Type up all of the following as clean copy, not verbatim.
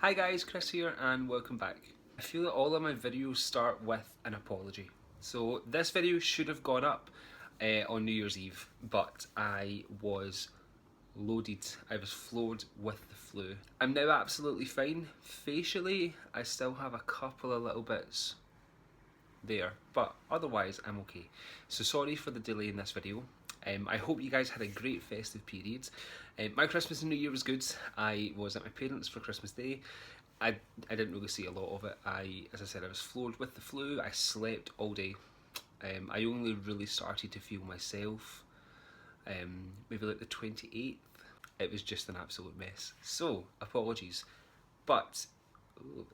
Hi guys, Chris here and welcome back. I feel that all of my videos start with an apology. So this video should have gone up on New Year's Eve, but I was loaded. I was floored with the flu. I'm now absolutely fine. Facially, I still have a couple of little bits there, but otherwise I'm okay. So sorry for the delay in this video. I hope you guys had a great festive period. My Christmas and New Year was good. I was at my parents' for Christmas Day. I didn't really see a lot of it. As I said, I was floored with the flu. I slept all day. I only really started to feel myself maybe like the 28th. It was just an absolute mess. So, apologies. But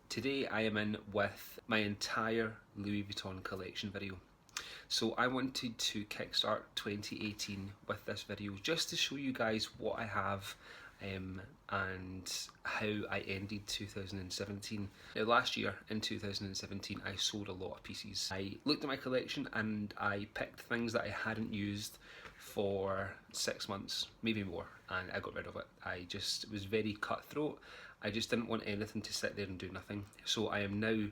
today I am in with my entire Louis Vuitton collection video. So I wanted to kickstart 2018 with this video just to show you guys what I have and how I ended 2017. Now last year in 2017 I sold a lot of pieces. I looked at my collection and I picked things that I hadn't used for 6 months, maybe more, and I got rid of it. It was very cutthroat. I just didn't want anything to sit there and do nothing. So I am now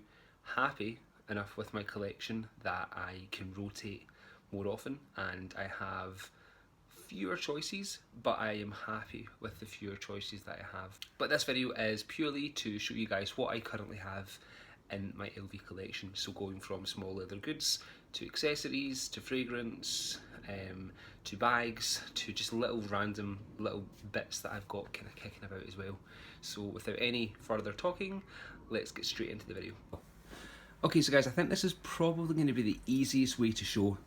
happy enough with my collection that I can rotate more often and I have fewer choices, but I am happy with the fewer choices that I have. But this video is purely to show you guys what I currently have in my LV collection. So going from small leather goods to accessories to fragrance to bags to just little random little bits that I've got kind of kicking about as well. So without any further talking, let's get straight into the video. Okay, so guys, I think this is probably going to be the easiest way to show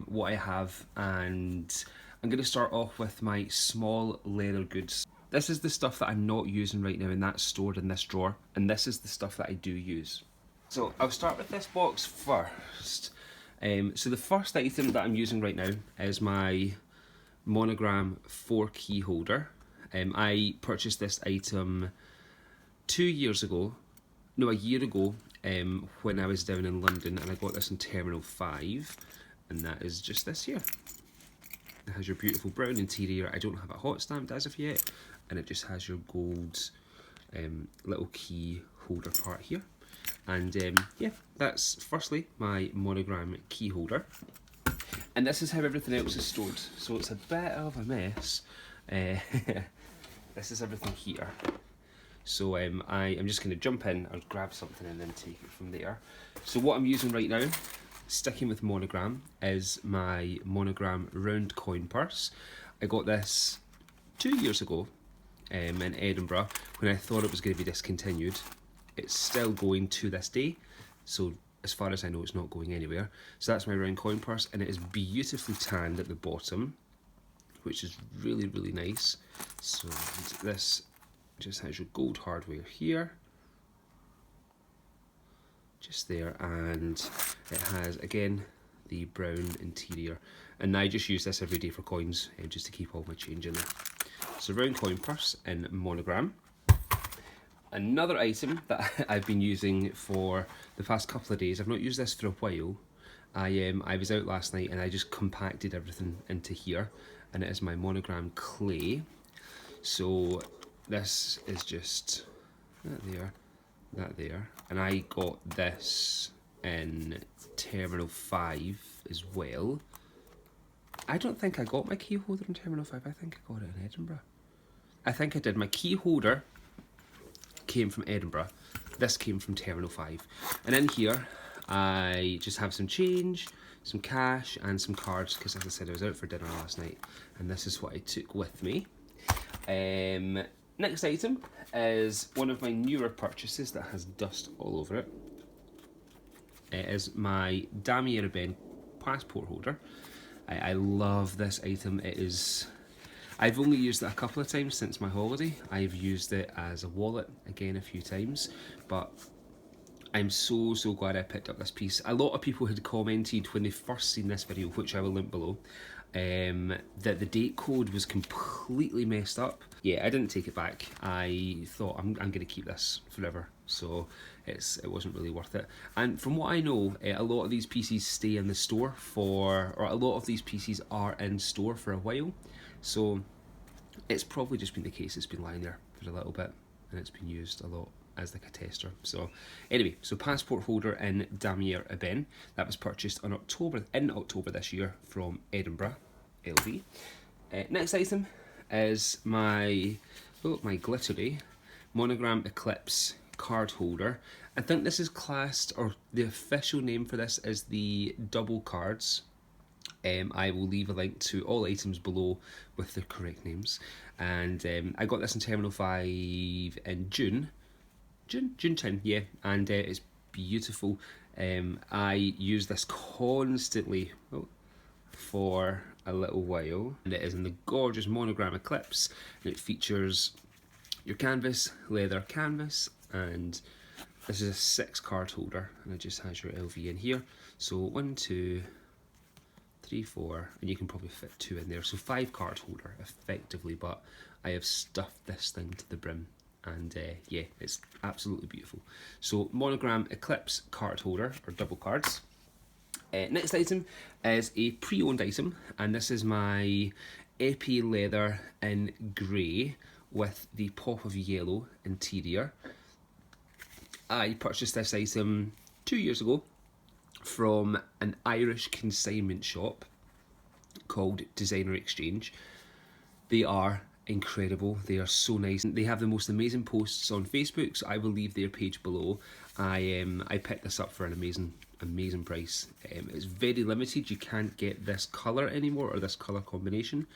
what I have, and I'm going to start off with my small leather goods. This is the stuff that I'm not using right now, and that's stored in this drawer, and this is the stuff that I do use. So I'll start with this box first. So the first item that I'm using right now is my Monogram 4-key holder. I purchased this item a year ago, when I was down in London, and I got this in Terminal 5, and that is just this here. It has your beautiful brown interior. I don't have it hot stamped as of yet, and it just has your gold little key holder part here. And yeah, that's firstly my Monogram key holder. And this is how everything else is stored. So it's a bit of a mess. This is everything here. So I am just going to jump in, I'll grab something and then take it from there. So what I'm using right now, sticking with Monogram, is my Monogram round coin purse. I got this 2 years ago in Edinburgh when I thought it was going to be discontinued. It's still going to this day, so as far as I know it's not going anywhere. So that's my round coin purse, and it is beautifully tanned at the bottom, which is really, really nice. So this just has your gold hardware here, just there, and it has again the brown interior, and I just use this every day for coins, just to keep all my change in there. So round coin purse in Monogram. Another item that I've been using for the past couple of days, I've not used this for a while. I was out last night and I just compacted everything into here, and it is my Monogram clay. So this is just that there, and I got this in Terminal 5 as well. I don't think I got my key holder in Terminal 5, I think I got it in Edinburgh. I think I did. My key holder came from Edinburgh, this came from Terminal 5. And in here I just have some change, some cash and some cards, because as I said I was out for dinner last night, and this is what I took with me. Next item is one of my newer purchases that has dust all over it. It is my Damier Ebene passport holder. I love this item. I've only used it a couple of times since my holiday. I've used it as a wallet again a few times, but I'm so glad I picked up this piece. A lot of people had commented when they first seen this video, which I will link below, that the date code was completely messed up. Yeah, I didn't take it back. I thought I'm going to keep this forever, so it wasn't really worth it. And from what I know, a lot of these pieces stay in the store or a lot of these pieces are in store for a while, so it's probably just been the case it's been lying there for a little bit. and it's been used a lot as like a tester. So anyway, so passport holder in Damier Ebene. That was purchased in October this year from Edinburgh, LV. Next item is my glittery Monogram Eclipse card holder. I think this is classed, or the official name for this is the double cards. I will leave a link to all items below with the correct names. And I got this in Terminal 5 in June time, yeah, and it's beautiful. I use this constantly for a little while, and it is in the gorgeous Monogram Eclipse, and it features your canvas, leather canvas, and this is a 6 card holder, and it just has your LV in here. So 1, 2, 3, 4, and you can probably fit 2 in there, so 5 card holder effectively, but I have stuffed this thing to the brim, and yeah, it's absolutely beautiful. So Monogram Eclipse card holder, or double cards. Next item is a pre-owned item, and this is my Epi leather in grey with the pop of yellow interior. I purchased this item 2 years ago from an Irish consignment shop called Designer Exchange. They are incredible, they are so nice. They have the most amazing posts on Facebook, so I will leave their page below. I picked this up for an amazing price. It's very limited, you can't get this colour anymore, or this colour combination.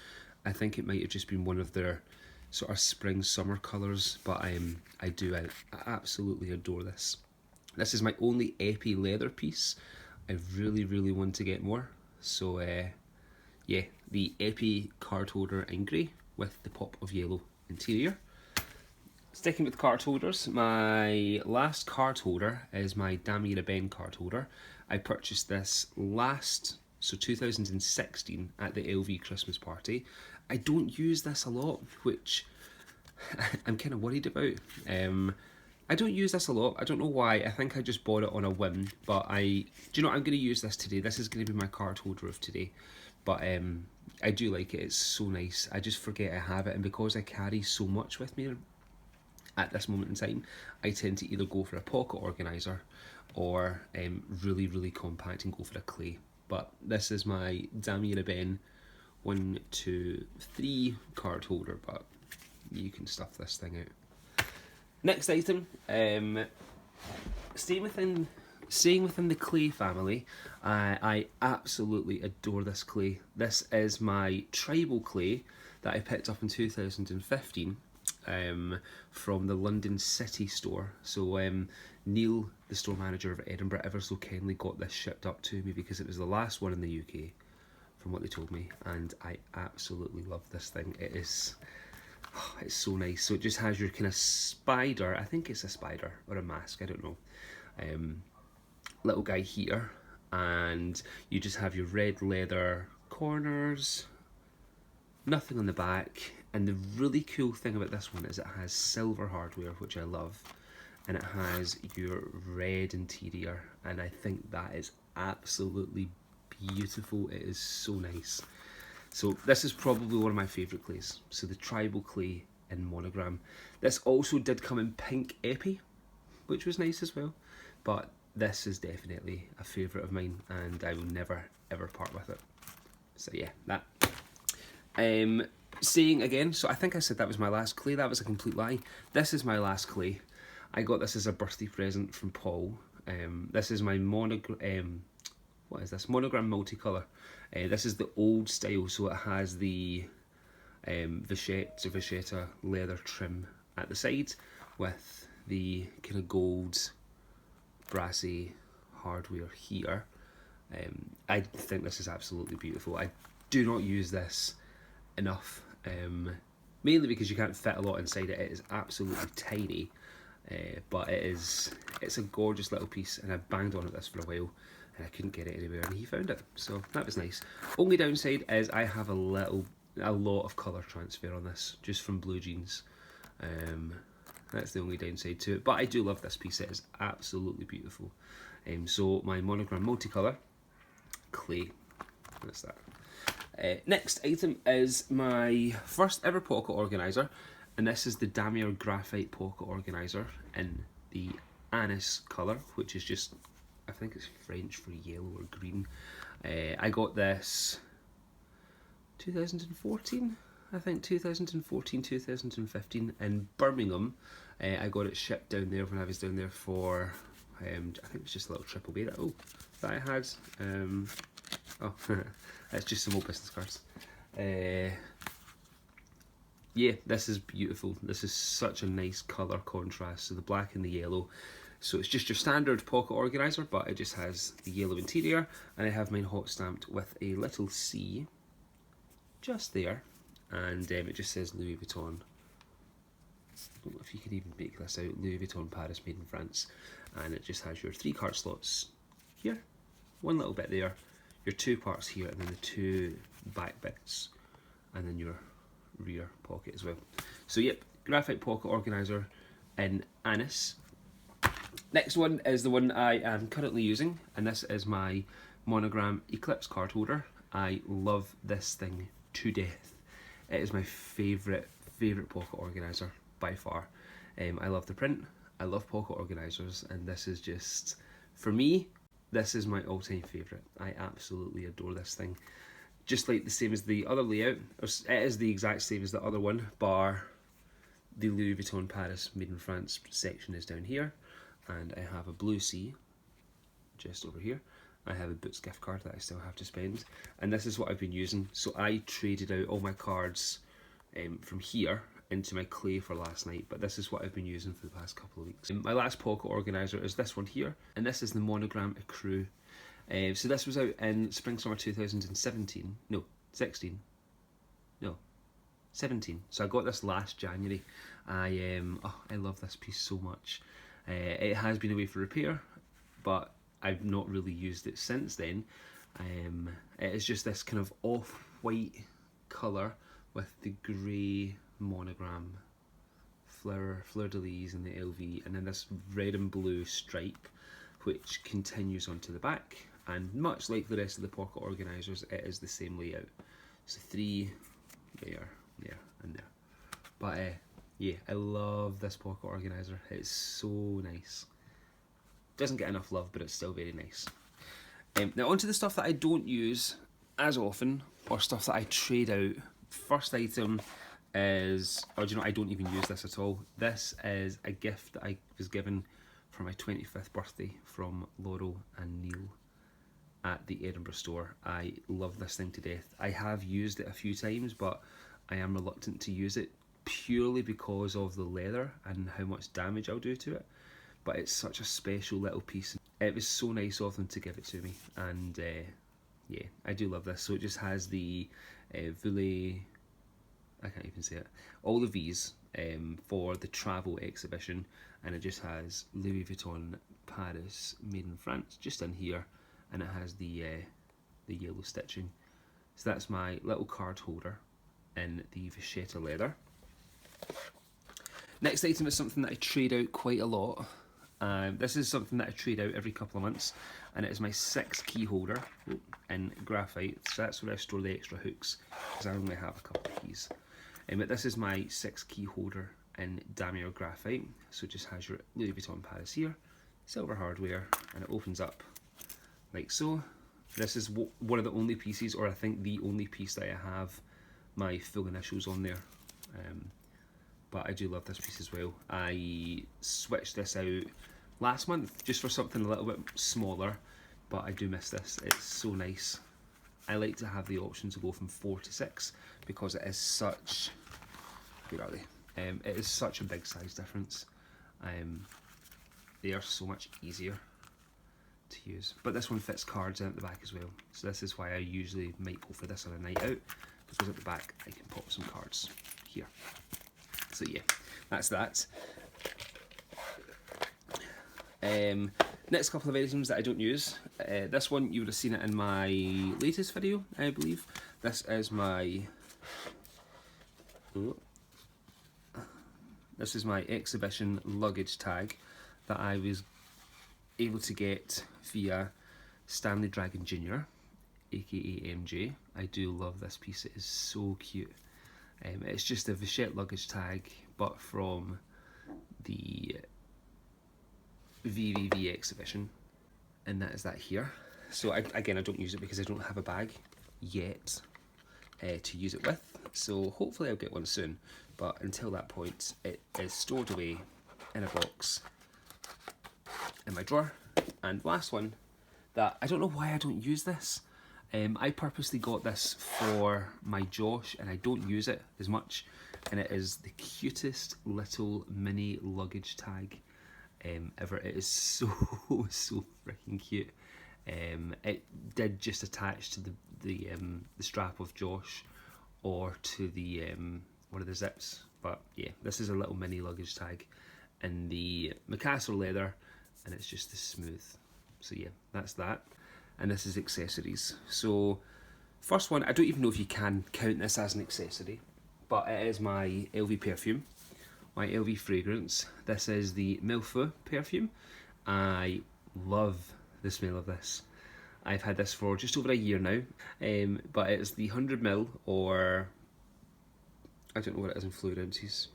I think it might have just been one of their sort of spring summer colours, but I absolutely adore this. This is my only Epi leather piece. I really want to get more, so yeah, the Epi card holder in grey with the pop of yellow interior. Sticking with card holders, my last card holder is my Damier Ebene card holder. I purchased this so 2016 at the LV Christmas party. I don't use this a lot, which I'm kind of worried about. I don't use this a lot, I don't know why. I think I just bought it on a whim, but do you know what, I'm going to use this today. This is going to be my card holder of today. But I do like it, it's so nice. I just forget I have it, and because I carry so much with me at this moment in time, I tend to either go for a pocket organiser or really compact and go for a clay. But this is my Damier Ebene 1, 2, 3 card holder, but you can stuff this thing out. Next item, staying within the clay family, I absolutely adore this clay. This is my tribal clay that I picked up in 2015 from the London City store. So Neil, the store manager of Edinburgh, ever so kindly got this shipped up to me because it was the last one in the UK, from what they told me, and I absolutely love this thing. It's so nice. So it just has your kind of spider, I think it's a spider or a mask, I don't know, little guy here, and you just have your red leather corners, nothing on the back. And the really cool thing about this one is it has silver hardware, which I love, and it has your red interior, and I think that is absolutely beautiful. It is so nice. So this is probably one of my favourite clays, so the tribal clay in Monogram. This also did come in pink Epi, which was nice as well, but this is definitely a favourite of mine, and I will never ever part with it. So yeah, that. Saying again, so I think I said that was my last clay. That was a complete lie. This is my last clay. I got this as a birthday present from Paul. This is my Monogram multicolour. This is the old style, so it has the Vachetta leather trim at the side with the kind of gold brassy hardware here. I think this is absolutely beautiful. I do not use this enough, mainly because you can't fit a lot inside it. It is absolutely tiny, but it's a gorgeous little piece, and I banged on at this for a while and I couldn't get it anywhere, and he found it, so that was nice. Only downside is I have a lot of colour transfer on this, just from blue jeans. That's the only downside to it, but I do love this piece. It is absolutely beautiful. So my Monogram multicolour clay, that's that. Next item is my first ever pocket organiser. And this is the Damier Graphite Pocket Organiser in the Anise colour, which is just, I think it's French for yellow or green. I got this 2014, I think 2014, 2015 in Birmingham. I got it shipped down there when I was down there for, I think it was just a little triple B that I had. Oh, it's just some old business cards. Yeah, this is beautiful. This is such a nice colour contrast, so the black and the yellow. So it's just your standard pocket organiser, but it just has the yellow interior, and I have mine hot stamped with a little C just there, and it just says Louis Vuitton. I don't know if you can even make this out, Louis Vuitton Paris made in France, and it just has your 3 card slots here, one little bit there, your 2 parts here, and then the 2 back bits, and then your rear pocket as well. So yep, graphite pocket organiser in Anise. Next one is the one I am currently using, and this is my Monogram Eclipse card holder. I love this thing to death. It is my favourite pocket organiser by far. I love the print, I love pocket organisers, and this is just, for me, this is my all-time favourite. I absolutely adore this thing. Just like the same as the other layout, it is the exact same as the other one, bar the Louis Vuitton Paris made in France section is down here, and I have a blue C just over here. I have a Boots gift card that I still have to spend, and this is what I've been using. So I traded out all my cards from here into my clay for last night, but this is what I've been using for the past couple of weeks. My last pocket organiser is this one here, and this is the Monogram Ecru. So this was out in spring summer 2017, no, 16, no, 17. So I got this last January. I love this piece so much. It has been away for repair, but I've not really used it since then. It is just this kind of off-white colour with the grey monogram fleur-de-lis and the LV, and then this red and blue stripe which continues onto the back. And much like the rest of the pocket organisers, it is the same layout. So 3 there, there and there. But yeah, I love this pocket organiser. It's so nice. Doesn't get enough love, but it's still very nice. Now onto the stuff that I don't use as often, or stuff that I trade out. First item is, or do you know, I don't even use this at all. This is a gift that I was given for my 25th birthday from Laurel and Neil at the Edinburgh store. I love this thing to death. I have used it a few times, but I am reluctant to use it purely because of the leather and how much damage I'll do to it. But it's such a special little piece. It was so nice of them to give it to me, and yeah, I do love this. So it just has the Voulez, I can't even say it, all the V's for the travel exhibition, and it just has Louis Vuitton Paris made in France just in here, and it has the yellow stitching. So that's my little card holder in the Pochette leather. Next item is something that I trade out quite a lot. This is something that I trade out every couple of months, and it is my 6 key holder in graphite. So that's where I store the extra hooks, because I only have a couple of keys. But this is my 6 key holder in Damier graphite. So it just has your Louis Vuitton Paris here, silver hardware, and it opens up like so. This is one of the only pieces, or I think the only piece that I have my full initials on there. But I do love this piece as well. I switched this out last month just for something a little bit smaller, but I do miss this. It's so nice. I like to have the option to go from 4 to 6 because it is such, where are they? It is such a big size difference. They are so much easier to use. But this one fits cards in at the back as well. So this is why I usually might go for this on a night out, because at the back I can pop some cards here. So yeah, that's that. Next couple of items that I don't use. This one, you would have seen it in my latest video, I believe. This is my exhibition luggage tag that I was able to get via Stanley Dragon Jr., aka MJ. I do love this piece, it is so cute. It's just a Pochette luggage tag, but from the VVV exhibition, and that is that here. So again, I don't use it because I don't have a bag yet to use it with, so hopefully I'll get one soon, but until that point it is stored away in a box in my drawer. And last one, that I don't know why I don't use this. I purposely got this for my Josh and I don't use it as much, and it is the cutest little mini luggage tag ever. It is so freaking cute. It did just attach to the strap of Josh or to the one of the zips, but yeah, this is a little mini luggage tag in the Makassar leather, and it's just this smooth. So yeah, that's that. And this is accessories. So first one, I don't even know if you can count this as an accessory, but it is my LV perfume, my LV fragrance. This is the Milfou perfume. I love the smell of this. I've had this for just over a year now, but it's the 100ml, or I don't know what it is in fluid ounces,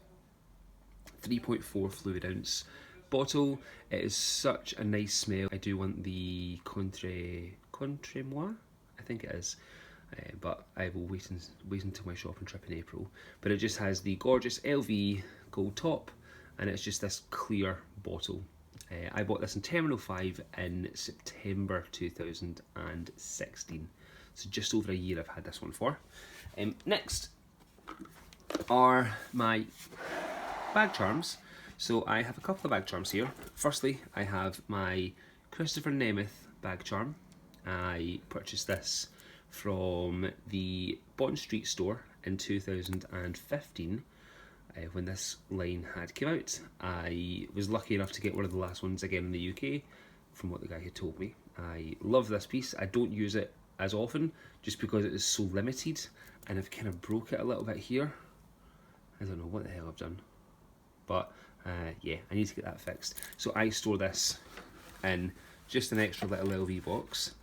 3.4 fluid ounce bottle. It is such a nice smell. I do want the Contre Moi, I think it is, but I will wait until my shopping trip in April. But it just has the gorgeous LV gold top, and it's just this clear bottle. I bought this in Terminal 5 in September 2016, so just over a year I've had this one for. Next are my bag charms. So I have a couple of bag charms here. Firstly, I have my Christopher Nemeth bag charm. I purchased this from the Bond Street store in 2015 when this line had come out. I was lucky enough to get one of the last ones again in the UK from what the guy had told me. I love this piece. I don't use it as often just because it is so limited, and I've kind of broke it a little bit here. I don't know what the hell I've done, but yeah, I need to get that fixed. So I store this in just an extra little LV box.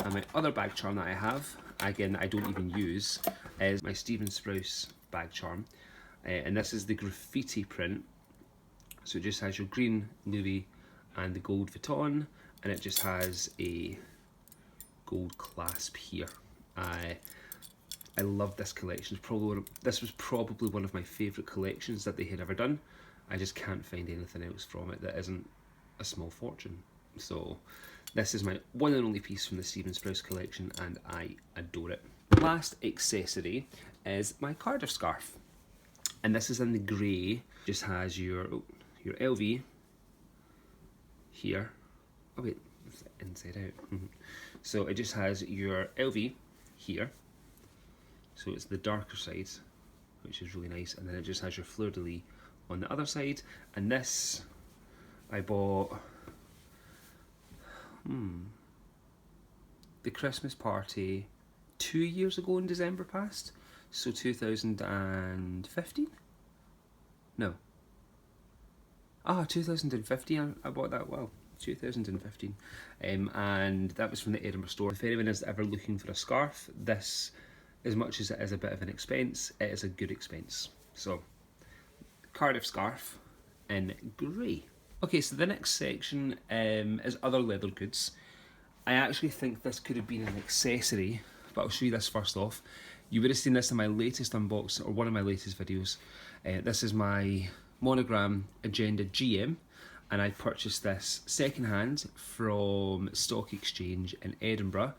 And my other bag charm that I have, again I don't even use, is my Sprouse bag charm. And this is the graffiti print. So it just has your green Louis and the gold Vuitton, and it just has a gold clasp here. I love this collection. This was probably one of my favourite collections that they had ever done. I just can't find anything else from it that isn't a small fortune. So this is my one and only piece from the Sprouse collection, and I adore it. Last accessory is my Cardiff scarf, and this is in the grey. Just has your LV here. Oh wait, it's inside out. So it just has your LV here. So it's the darker side, which is really nice, and then it just has your fleur-de-lis on the other side. And this I bought the Christmas party 2 years ago in December past, so 2015? No. 2015 I bought that, wow, 2015. And that was from the Edinburgh store. If anyone is ever looking for a scarf, this, as much as it is a bit of an expense, it is a good expense. So Cardiff scarf in grey. Okay, so the next section is other leather goods. I actually think this could have been an accessory, but I'll show you this first off. You would have seen this in my latest unboxing, or one of my latest videos. This is my Monogram Agenda GM, and I purchased this second-hand from Stock Exchange in Edinburgh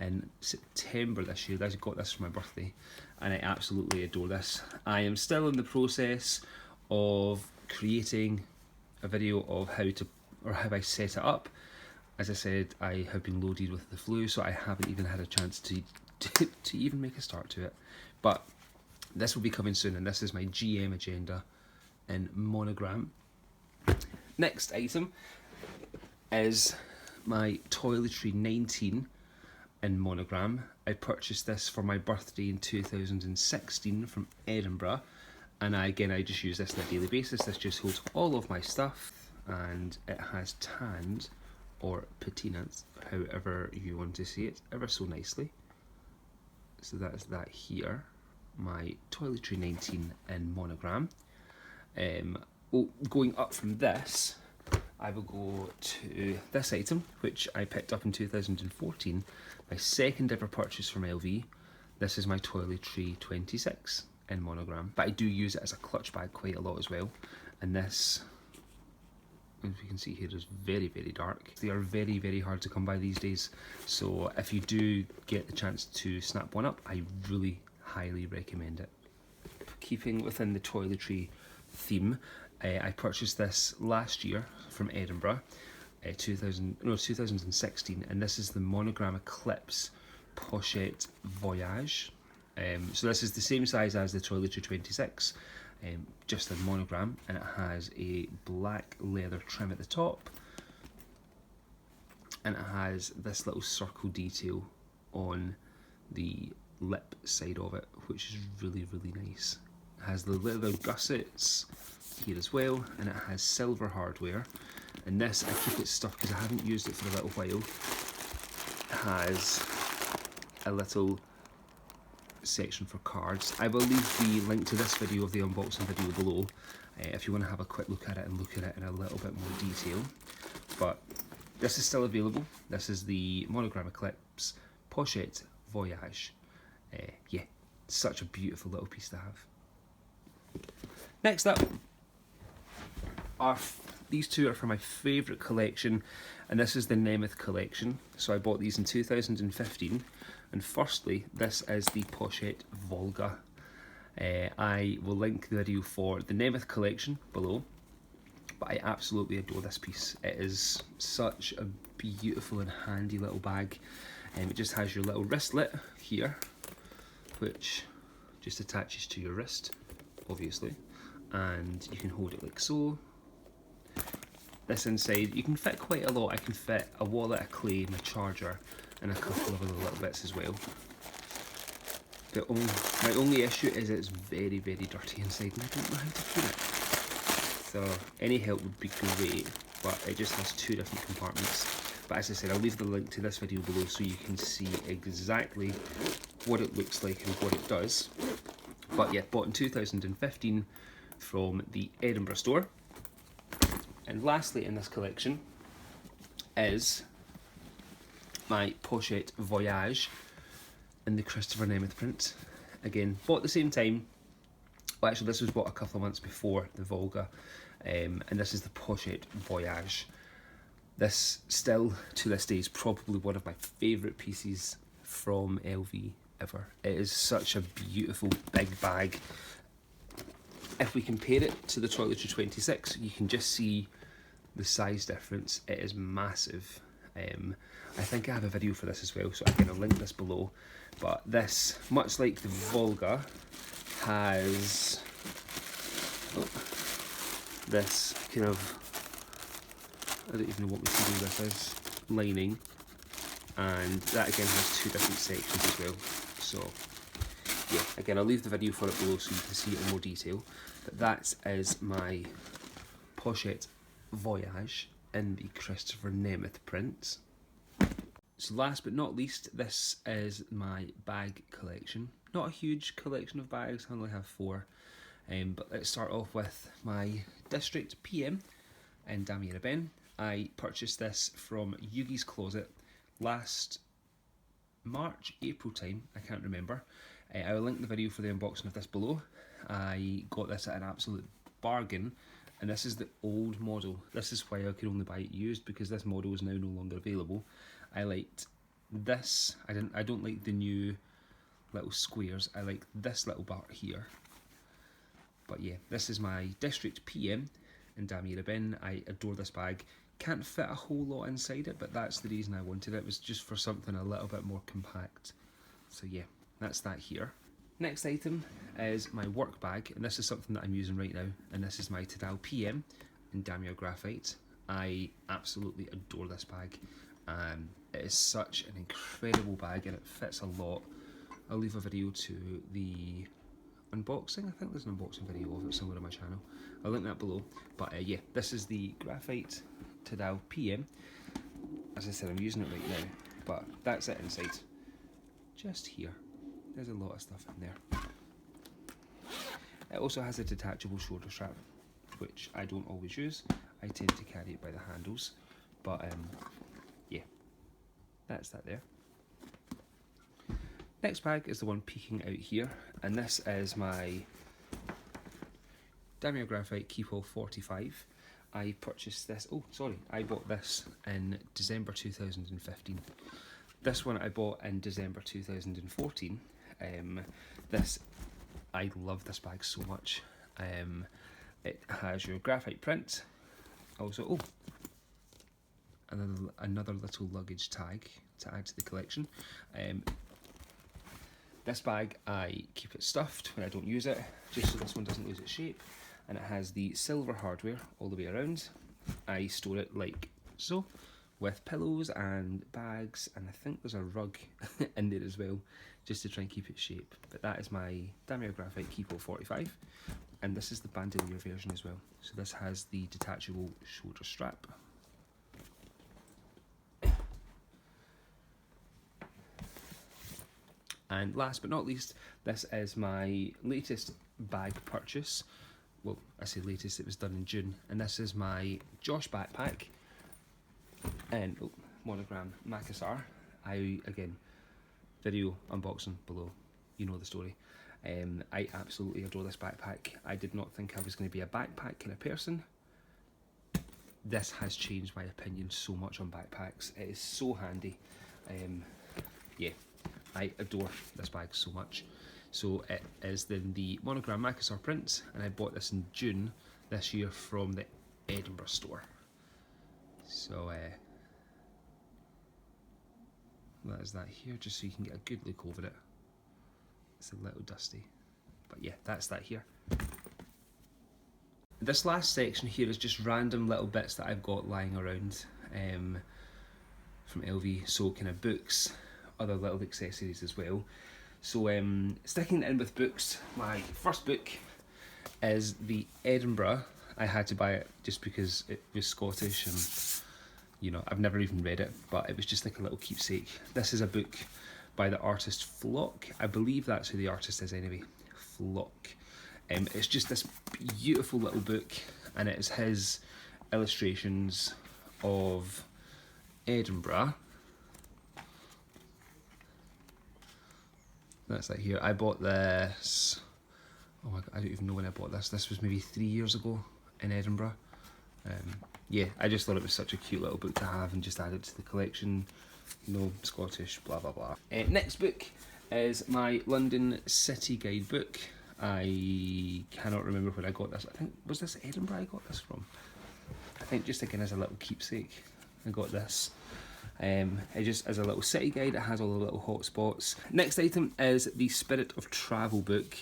in September this year. I got this for my birthday, and I absolutely adore this. I am still in the process of creating a video of how I set it up. As I said, I have been loaded with the flu, so I haven't even had a chance to even make a start to it. But this will be coming soon, and this is my GM Agenda in Monogram. Next item is my Toiletry 19 in Monogram. I purchased this for my birthday in 2016 from Edinburgh, and I just use this on a daily basis. This just holds all of my stuff, and it has tanned, or patinas, however you want to see it, ever so nicely. So that is that here, my Toiletry 19 in Monogram. Going up from this, I will go to this item, which I picked up in 2014, my second ever purchase from LV. This is my Toiletry 26 in Monogram, but I do use it as a clutch bag quite a lot as well. And this, as you can see here, is very, very dark. They are very, very hard to come by these days. So if you do get the chance to snap one up, I really highly recommend it. Keeping within the toiletry theme, I purchased this last year from Edinburgh, 2016, and this is the Monogram Eclipse Pochette Voyage. So this is the same size as the Toiletry 26, just in Monogram, and it has a black leather trim at the top, and it has this little circle detail on the lip side of it, which is really, really nice. It has the leather gussets here as well, and it has silver hardware. And this, I keep it stuck because I haven't used it for a little while. It has a little section for cards. I will leave the link to this video of the unboxing video below if you want to have a quick look at it and look at it in a little bit more detail. But this is still available. This is the Monogram Eclipse Pochette Voyage. Yeah, such a beautiful little piece to have. Next up, these two are from my favourite collection, and this is the Namath Collection. So I bought these in 2015, and firstly, this is the Pochette Volga. I will link the video for the Nemeth Collection below, but I absolutely adore this piece. It is such a beautiful and handy little bag. It just has your little wristlet here, which just attaches to your wrist, obviously, and you can hold it like so. This inside, you can fit quite a lot. I can fit a wallet, a clay, my charger, and a couple of other little bits as well. My only issue is it's very, very dirty inside, and I don't know how to clean it. So any help would be great, but it just has two different compartments. But as I said, I'll leave the link to this video below so you can see exactly what it looks like and what it does. But yeah, bought in 2015 from the Edinburgh store. And lastly in this collection is my Pochette Voyage in the Christopher Nemeth print. Again, bought at the same time. Well, actually, this was bought a couple of months before the Volga, and this is the Pochette Voyage. This still, to this day, is probably one of my favourite pieces from LV ever. It is such a beautiful big bag. If we compare it to the Toiletry 26, you can just see the size difference. It is massive. I think I have a video for this as well, so again I'll link this below. But this, much like the Volga, has this kind of, I don't even know what material this is, lining, and that again has two different sections as well. So yeah, again I'll leave the video for it below so you can see it in more detail. But that is my Pochette Voyage in the Christopher Nemeth print. So last but not least, this is my bag collection. Not a huge collection of bags, I only have 4. But let's start off with my District PM in Damietta Ben. I purchased this from Yugi's Closet last March, April time, I can't remember. I will link the video for the unboxing of this below. I got this at an absolute bargain, and this is the old model. This is why I could only buy it used, because this model is now no longer available. I liked this. I don't like the new little squares. I like this little part here. But yeah, this is my District PM in Damietta Ben. I adore this bag. Can't fit a whole lot inside it, but that's the reason I wanted it. It was just for something a little bit more compact. So yeah, that's that here. Next item is my work bag, and this is something that I'm using right now, and this is my Tadao PM in Damier Graphite. I absolutely adore this bag. It is such an incredible bag, and it fits a lot. I'll leave a video to the unboxing. I think there's an unboxing video of it somewhere on my channel. I'll link that below. But yeah, this is the Graphite Tadao PM. As I said, I'm using it right now, but that's it inside. Just here. There's a lot of stuff in there. It also has a detachable shoulder strap, which I don't always use. I tend to carry it by the handles, but yeah, that's that there. Next bag is the one peeking out here, and this is my Daguerreotype Keepall 45. I purchased this, I bought this in December 2015. This one I bought in December 2014. I love this bag so much. It has your graphite print. Also, another little luggage tag to add to the collection. This bag, I keep it stuffed when I don't use it, just so this one doesn't lose its shape. And it has the silver hardware all the way around. I store it like so, with pillows and bags, and I think there's a rug in there as well, just to try and keep its shape. But that is my Daguerreotype Keepall 45, and this is the bandolier version as well. So this has the detachable shoulder strap. And last but not least, this is my latest bag purchase. Well, I say latest, it was done in June. And this is my Josh backpack and Monogram Makassar. Again, video unboxing below, you know the story. I absolutely adore this backpack. I did not think I was going to be a backpack kind of person. This has changed my opinion so much on backpacks. It is so handy. Yeah, I adore this bag so much. So it is then the Monogram Makassar print, and I bought this in June this year from the Edinburgh store. So that is that here, just so you can get a good look over it. It's a little dusty, but yeah, that's that here. This last section here is just random little bits that I've got lying around from LV, so kind of books, other little accessories as well. So sticking in with books, my first book is the Edinburgh. I had to buy it just because it was Scottish, and you know, I've never even read it, but it was just like a little keepsake. This is a book by the artist Flock. I believe that's who the artist is anyway, Flock. It's just this beautiful little book, and it is his illustrations of Edinburgh. That's that here. I bought this, oh my God, I don't even know when I bought this. This was maybe 3 years ago in Edinburgh. Yeah, I just thought it was such a cute little book to have and just add it to the collection. You know, Scottish, blah blah blah. Next book is my London City Guidebook. I cannot remember where I got this. I think, was this Edinburgh I got this from? I think just again as a little keepsake, I got this. It just as a little city guide, it has all the little hot spots. Next item is the Spirit of Travel book.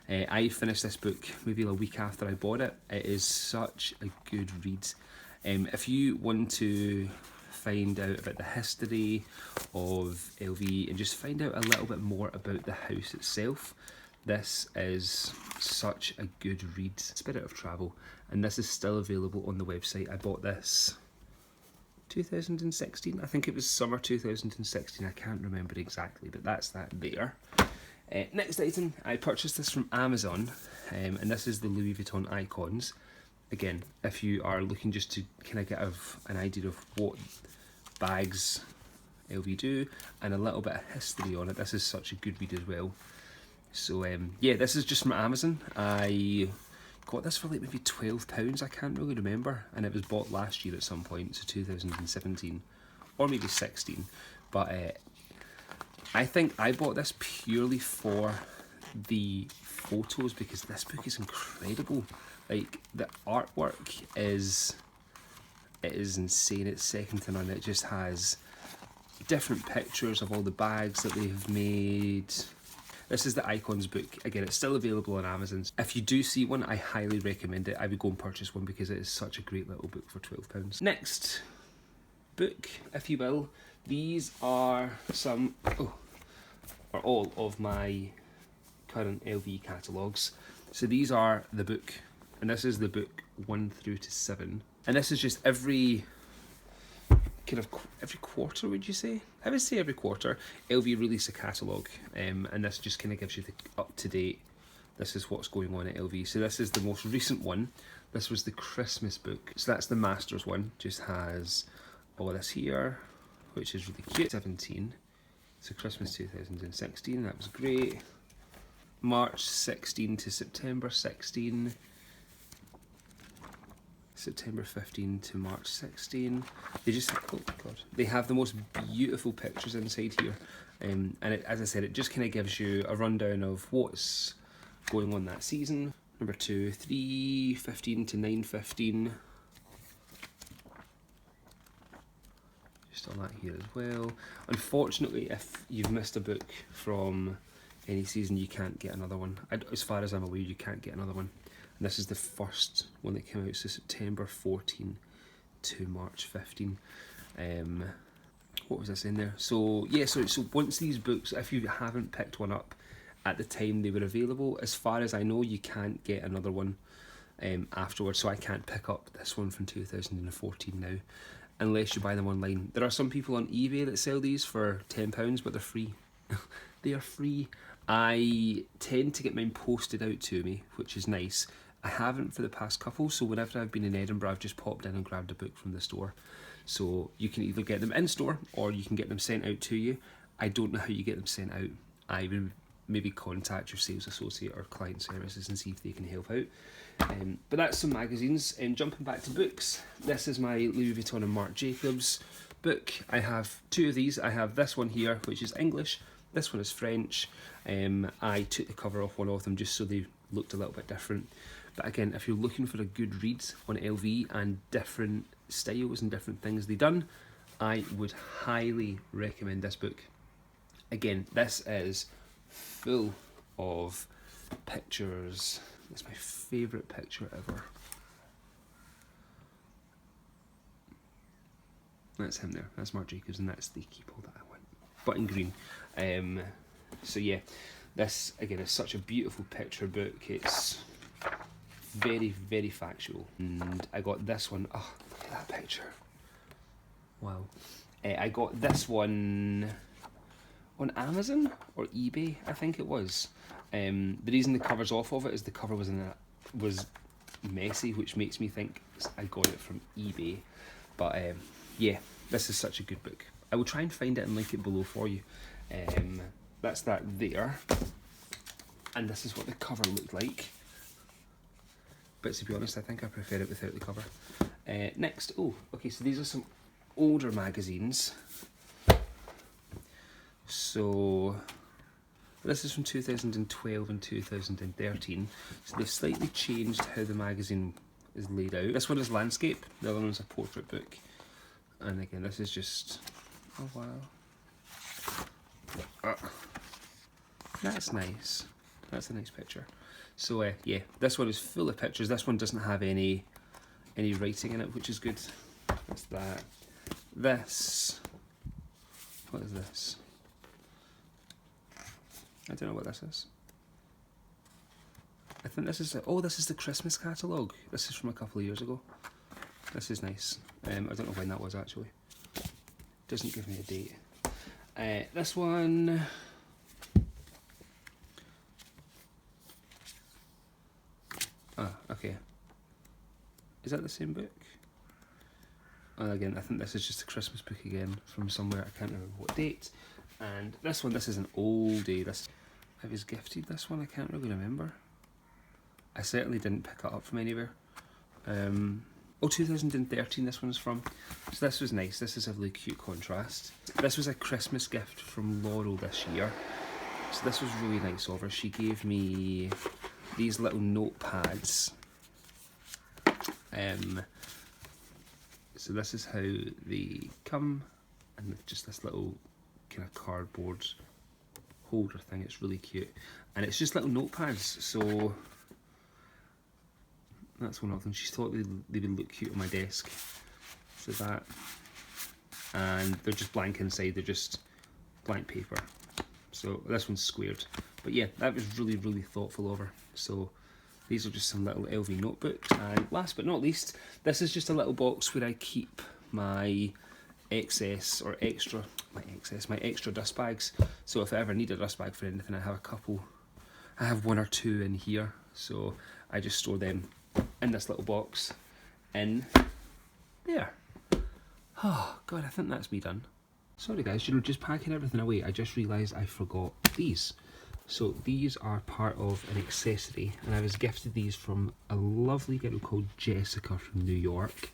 I finished this book maybe a week after I bought it. It is such a good read. If you want to find out about the history of LV and just find out a little bit more about the house itself, this is such a good read. Spirit of Travel, and this is still available on the website. I bought this 2016, I think it was summer 2016, I can't remember exactly, but that's that there. Next item, I purchased this from Amazon, and this is the Louis Vuitton Icons. Again, if you are looking just to kind of get an idea of what bags LV do and a little bit of history on it, this is such a good read as well. So yeah, this is just from Amazon. I got this for like maybe £12, I can't really remember, and it was bought last year at some point, so 2017 or maybe 16. But I think I bought this purely for the photos, because this book is incredible. Like, the artwork is insane. It's second to none. It just has different pictures of all the bags that they have made. This is the Icons book. Again, it's still available on Amazon. If you do see one, I highly recommend it. I would go and purchase one because it is such a great little book for £12. Next book, if you will. These are all of my current LV catalogues. So these are the book, and this is the book 1 through to 7. And this is just every quarter, would you say? I would say every quarter LV release a catalogue, and this just kind of gives you the up-to-date, this is what's going on at LV. So this is the most recent one. This was the Christmas book. So that's the Masters one. Just has all this here, which is really cute. 17. So Christmas 2016, that was great. March 16 to September 16. September 15 to March 16. They just, oh god, they have the most beautiful pictures inside here. And it, as I said, it just kind of gives you a rundown of what's going on that season. Number 2, 3:15 to 9:15. Just on that here as well. Unfortunately, if you've missed a book from any season, you can't get another one. As far as I'm aware, you can't get another one. And this is the first one that came out, so September 14 to March 15. What was I saying there? So yeah, so once these books, if you haven't picked one up at the time they were available, as far as I know, you can't get another one afterwards. So I can't pick up this one from 2014 now, unless you buy them online. There are some people on eBay that sell these for £10, but they're free. They are free. I tend to get mine posted out to me, which is nice. I haven't for the past couple, so whenever I've been in Edinburgh, I've just popped in and grabbed a book from the store. So you can either get them in store or you can get them sent out to you. I don't know how you get them sent out. I would maybe contact your sales associate or client services and see if they can help out. But that's some magazines. Jumping back to books, this is my Louis Vuitton and Marc Jacobs book. I have 2 of these. I have this one here, which is English. This one is French. I took the cover off one of them just so they looked a little bit different. But again, if you're looking for a good read on LV and different styles and different things they've done, I would highly recommend this book. Again, this is full of pictures. It's my favourite picture ever. That's him there. That's Marc Jacobs, and that's the keypole that I want. But in green. So yeah, this again is such a beautiful picture book. It's very, very factual. And I got this one. Oh, look at that picture. Wow. I got this one on Amazon or eBay, I think it was. The reason the cover's off of it is the cover was messy, which makes me think I got it from eBay. But yeah, this is such a good book. I will try and find it and link it below for you. That's that there. And this is what the cover looked like. But to be honest, I think I prefer it without the cover. Next, oh, okay, so these are some older magazines. So this is from 2012 and 2013. So they've slightly changed how the magazine is laid out. This one is landscape, the other one's a portrait book. And again, this is just, oh wow. That's nice. That's a nice picture. So yeah, this one is full of pictures. This one doesn't have any writing in it, which is good. That's that. This, what is this? I don't know what this is. I think this is, oh, this is the Christmas catalogue. This is from a couple of years ago. This is nice. I don't know when that was actually. Doesn't give me a date. This one. Ah, okay. Is that the same book? Again, I think this is just a Christmas book again from somewhere. I can't remember what date. And this one, this is an oldie. I was gifted this one. I can't really remember. I certainly didn't pick it up from anywhere. 2013 this one's from. So this was nice. This is a really cute contrast. This was a Christmas gift from Laurel this year. So this was really nice of her. She gave me these little notepads. So this is how they come, and just this little kind of cardboard holder thing. It's really cute, and it's just little notepads. So that's one of them. She thought they would look cute on my desk. So that, and they're just blank inside. They're just blank paper. So this one's squared. But yeah, that was really, really thoughtful of her. So these are just some little LV notebooks. And last but not least, this is just a little box where I keep my excess or extra, my extra dust bags. So if I ever need a dust bag for anything, I have a couple I have one or two in here, so I just store them in this little box in there. Oh god, I think that's me done. Sorry guys, you know, just packing everything away, I just realised I forgot these. So these are part of an accessory, and I was gifted these from a lovely girl called Jessica from New York.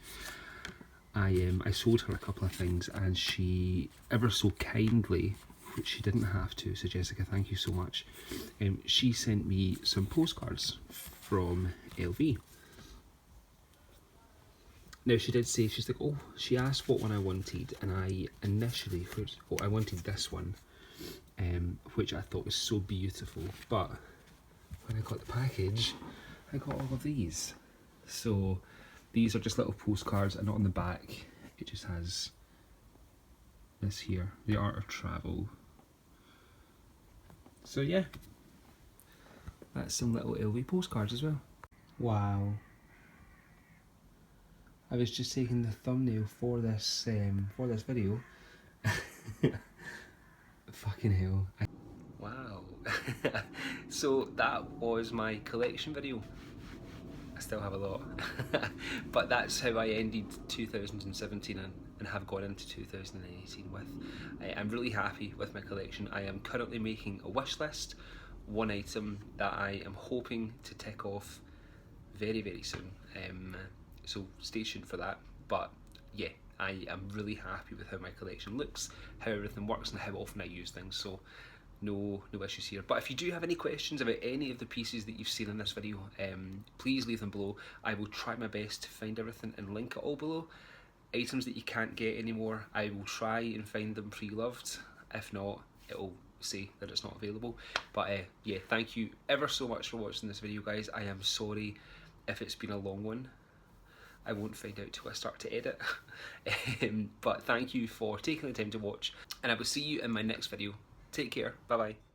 I sold her a couple of things, and she ever so kindly, which she didn't have to, so Jessica, thank you so much, she sent me some postcards from LV. Now she did say, she's like, oh, she asked what one I wanted, and I initially, I wanted this one, which I thought was so beautiful, but when I got the package, I got all of these. So these are just little postcards, and on the back it just has this here, the art of travel. So yeah, that's some little LV postcards as well. Wow. I was just taking the thumbnail for this video. Fucking hell. Wow. So that was my collection video. I still have a lot. But that's how I ended 2017 and have gone into 2018 with. I'm really happy with my collection. I am currently making a wish list, one item that I am hoping to tick off very, very soon. So stay tuned for that. But yeah, I am really happy with how my collection looks, how everything works, and how often I use things. So no issues here. But if you do have any questions about any of the pieces that you've seen in this video, please leave them below. I will try my best to find everything and link it all below. Items that you can't get anymore, I will try and find them pre-loved. If not, it'll say that it's not available. But yeah, thank you ever so much for watching this video, guys. I am sorry if it's been a long one. I won't find out till I start to edit. But thank you for taking the time to watch, and I will see you in my next video. Take care. Bye bye.